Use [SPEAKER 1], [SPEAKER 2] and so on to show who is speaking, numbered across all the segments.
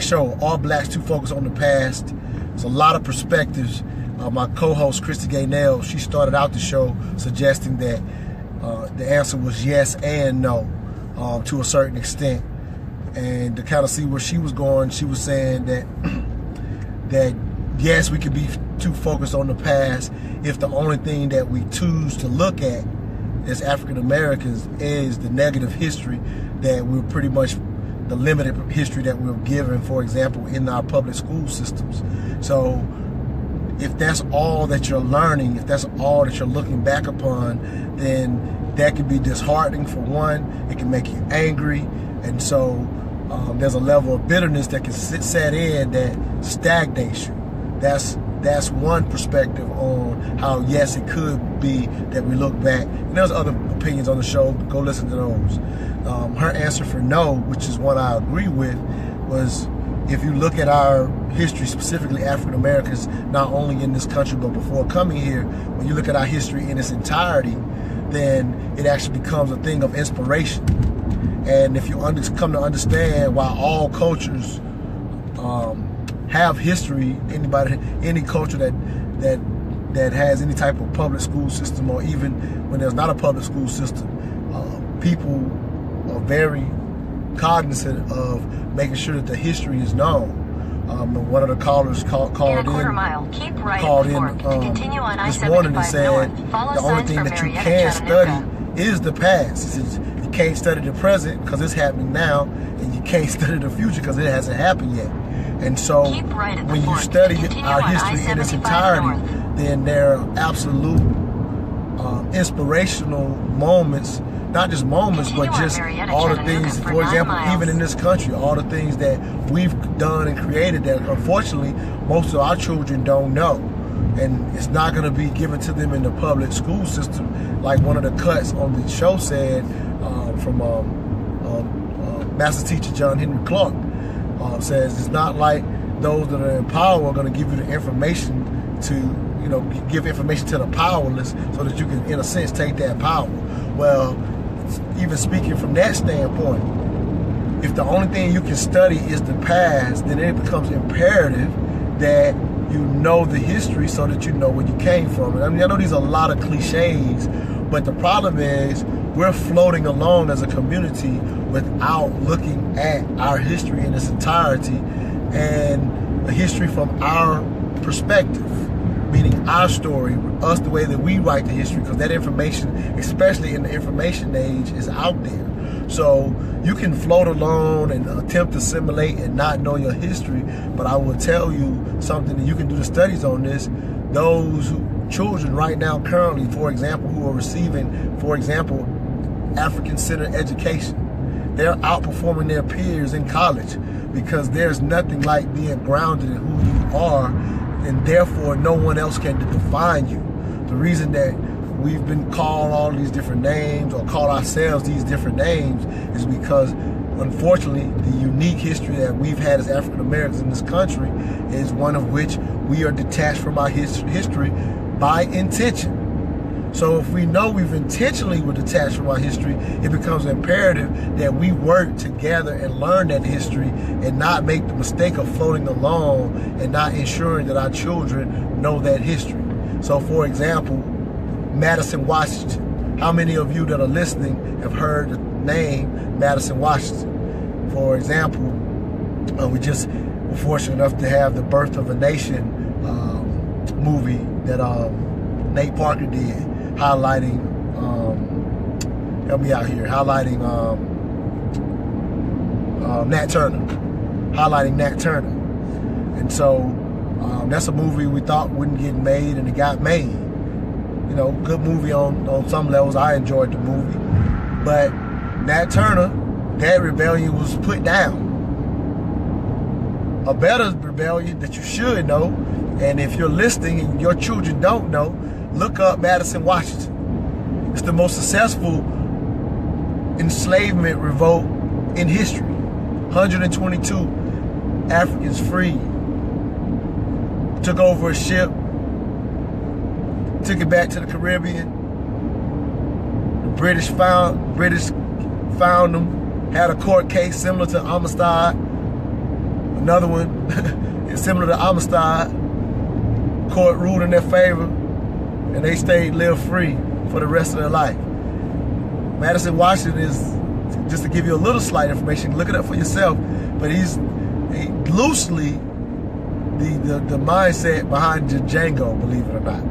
[SPEAKER 1] Show All Blacks to Focus on the Past. There's a lot of perspectives. My co-host Christy Gaynell, she started out the show suggesting that the answer was yes and no to a certain extent. And to kind of see where she was going, she was saying that that yes, we could be too focused on the past if the only thing that we choose to look at as African Americans is the negative history that we're pretty much the limited history that we're given, for example, in our public school systems. So if that's all that you're learning, if that's all that you're looking back upon, then that can be disheartening for one. It can make you angry. And so there's a level of bitterness that can set in that stagnates you. That's one perspective on how, yes, it could be that we look back. And there's other opinions on the show. Go listen to those. Her answer for no, which is one I agree with, was if you look at our history, specifically African Americans, not only in this country but before coming here, when you look at our history in its entirety, then it actually becomes a thing of inspiration. And if you come to understand why all cultures have history, any culture that has any type of public school system, or even when there's not a public school system, people are very cognizant of making sure that the history is known. One of the callers called in this morning and said the only thing that you can study is the past. He says you can't study the present because it's happening now, and you can't study the future because it hasn't happened yet. And so when you study our history in its entirety, then there are absolute inspirational moments, not just moments, but just all the things, for example, even in this country, all the things that we've done and created that unfortunately most of our children don't know. And it's not going to be given to them in the public school system, like one of the cuts on the show said from Master Teacher John Henry Clark. Says it's not like those that are in power are going to give you the information to, give information to the powerless so that you can, in a sense, take that power. Well, even speaking from that standpoint, if the only thing you can study is the past, then it becomes imperative that you know the history so that you know where you came from. And I mean, I know these are a lot of cliches, but the problem is we're floating along as a community without looking at our history in its entirety and the history from our perspective, meaning our story, us, the way that we write the history, because that information, especially in the information age, is out there. So you can float along and attempt to assimilate and not know your history, but I will tell you something, that you can do the studies on this. Those children right now currently, for example, who are receiving, for example, African-centered education, they're outperforming their peers in college because there's nothing like being grounded in who you are, and therefore no one else can define you. The reason that we've been called all these different names or call ourselves these different names is because, unfortunately, the unique history that we've had as African Americans in this country is one of which we are detached from our history by intention. So if we know we've intentionally were detached from our history, it becomes imperative that we work together and learn that history and not make the mistake of floating along and not ensuring that our children know that history. So for example, Madison, Washington. How many of you that are listening have heard the name Madison, Washington? For example, we just were fortunate enough to have the Birth of a Nation movie that Nate Parker did, highlighting, help me out here, highlighting Nat Turner, And so that's a movie we thought wouldn't get made, and it got made. Good movie on some levels. I enjoyed the movie. But Nat Turner, that rebellion was put down. A better rebellion that you should know, and if you're listening and your children don't know, look up Madison, Washington. It's the most successful enslavement revolt in history. 122 Africans freed. Took over a ship, took it back to the Caribbean. The British found them, had a court case similar to homicide. Another one is similar to Amistad. Court ruled in their favor, and they live free for the rest of their life. Madison Washington is, just to give you a little slight information, look it up for yourself, but he's loosely the mindset behind Django, believe it or not.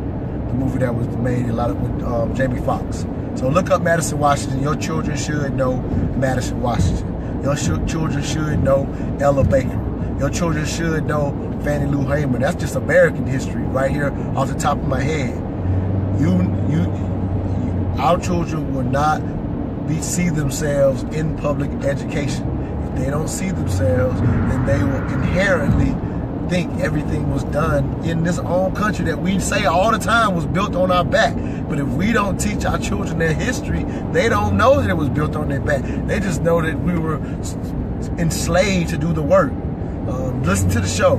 [SPEAKER 1] The movie that was made a lot of with Jamie Foxx. So look up Madison Washington. Your children should know Madison Washington. Your children should know Ella Baker. Your children should know Fannie Lou Hamer. That's just American history right here off the top of my head. Our children will not see themselves in public education. If they don't see themselves, then they will inherently think everything was done in this own country that we say all the time was built on our back. But if we don't teach our children their history, they don't know that it was built on their back. They just know that we were enslaved to do the work. Listen to the show.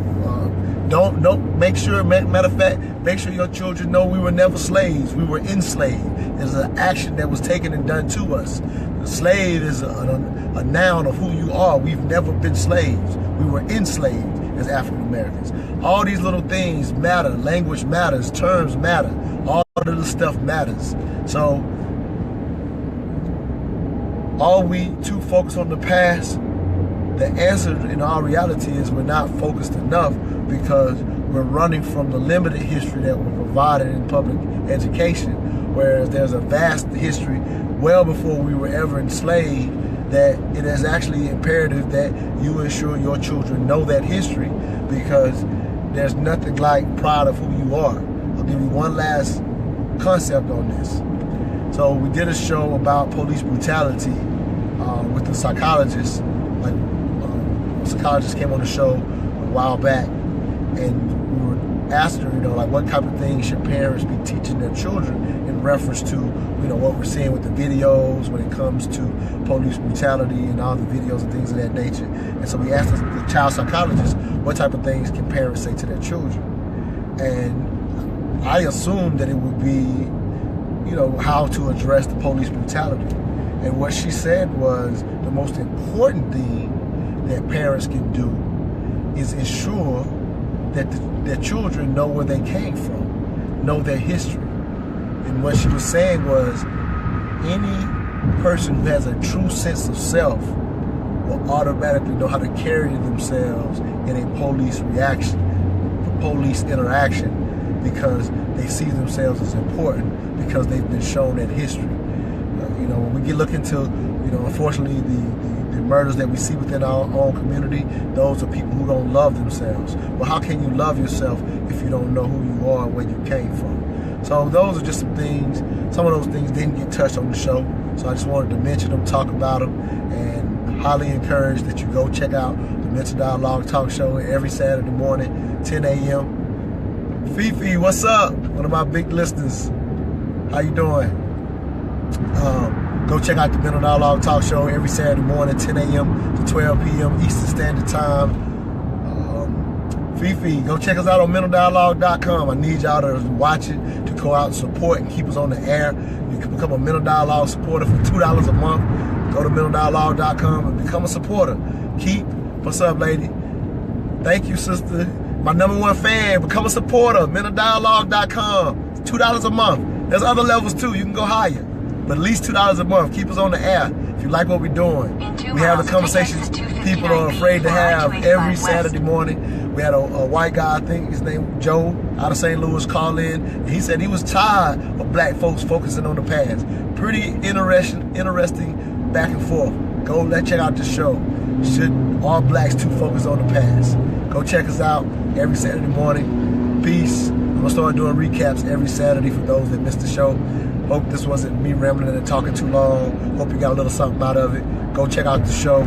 [SPEAKER 1] Matter of fact, make sure your children know we were never slaves. We were enslaved. It's an action that was taken and done to us. Slave is a noun of who you are. We've never been slaves. We were enslaved as African Americans. All these little things matter. Language matters. Terms matter. All of this stuff matters. So, are we too focused on the past? The answer in our reality is we're not focused enough because we're running from the limited history that was provided in public education, whereas there's a vast history well before we were ever enslaved, that it is actually imperative that you ensure your children know that history, because there's nothing like pride of who you are. I'll give you one last concept on this. So we did a show about police brutality with the psychologist. Psychologist came on the show a while back, and we were asking her, like, what type of things should parents be teaching their children in reference to, what we're seeing with the videos when it comes to police brutality and all the videos and things of that nature. And so we asked the child psychologist, what type of things can parents say to their children? And I assumed that it would be, how to address the police brutality. And what she said was the most important thing that parents can do is ensure that their children know where they came from, know their history. And what she was saying was, any person who has a true sense of self will automatically know how to carry themselves in a police interaction, because they see themselves as important because they've been shown that history. When we look into, unfortunately, the murders that we see within our own community, those are people who don't love themselves. Well, how can you love yourself if you don't know who you are and where you came from? So those are just some things. Some of those things didn't get touched on the show, so I just wanted to mention them, talk about them, and highly encourage that you go check out the Mental Dialogue Talk Show every Saturday morning, 10 a.m. Fifi, what's up? One of my big listeners. How you doing? Go check out the Mental Dialogue Talk Show every Saturday morning, 10 a.m. to 12 p.m. Eastern Standard Time. Fifi, go check us out on mentaldialogue.com. I need y'all to watch it, to go out and support and keep us on the air. You can become a Mental Dialogue supporter for $2 a month. Go to mentaldialogue.com and become a supporter. What's up, lady? Thank you, sister. My #1 fan, become a supporter. mentaldialogue.com. It's $2 a month. There's other levels too. You can go higher. But at least $2 a month. Keep us on the air if you like what we're doing. We have the conversations people are afraid to have every Saturday morning. We had a white guy, I think his name Joe, out of St. Louis, call in. And he said he was tired of black folks focusing on the past. Pretty interesting back and forth. Go check out the show. Should all blacks too focus on the past? Go check us out every Saturday morning. Peace. I'm going to start doing recaps every Saturday for those that missed the show. Hope this wasn't me rambling and talking too long. Hope you got a little something out of it. Go check out the show.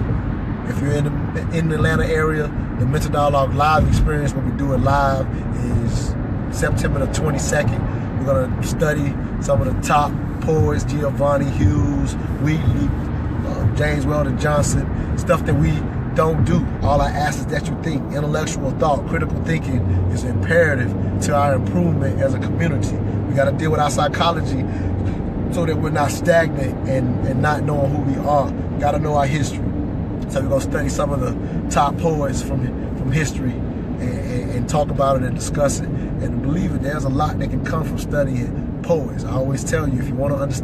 [SPEAKER 1] If you're in the Atlanta area, the Mental Dialogue live experience, when we do it live, is September the 22nd. We're going to study some of the top poets, Giovanni Hughes, Wheatley, James Weldon Johnson, stuff that we don't do. All I ask is that you think. Intellectual thought, critical thinking is imperative to our improvement as a community. We got to deal with our psychology so that we're not stagnant and not knowing who we are. Got to know our history. So we're going to study some of the top poets from from history and talk about it and discuss it. And believe it, there's a lot that can come from studying poets. I always tell you, if you want to understand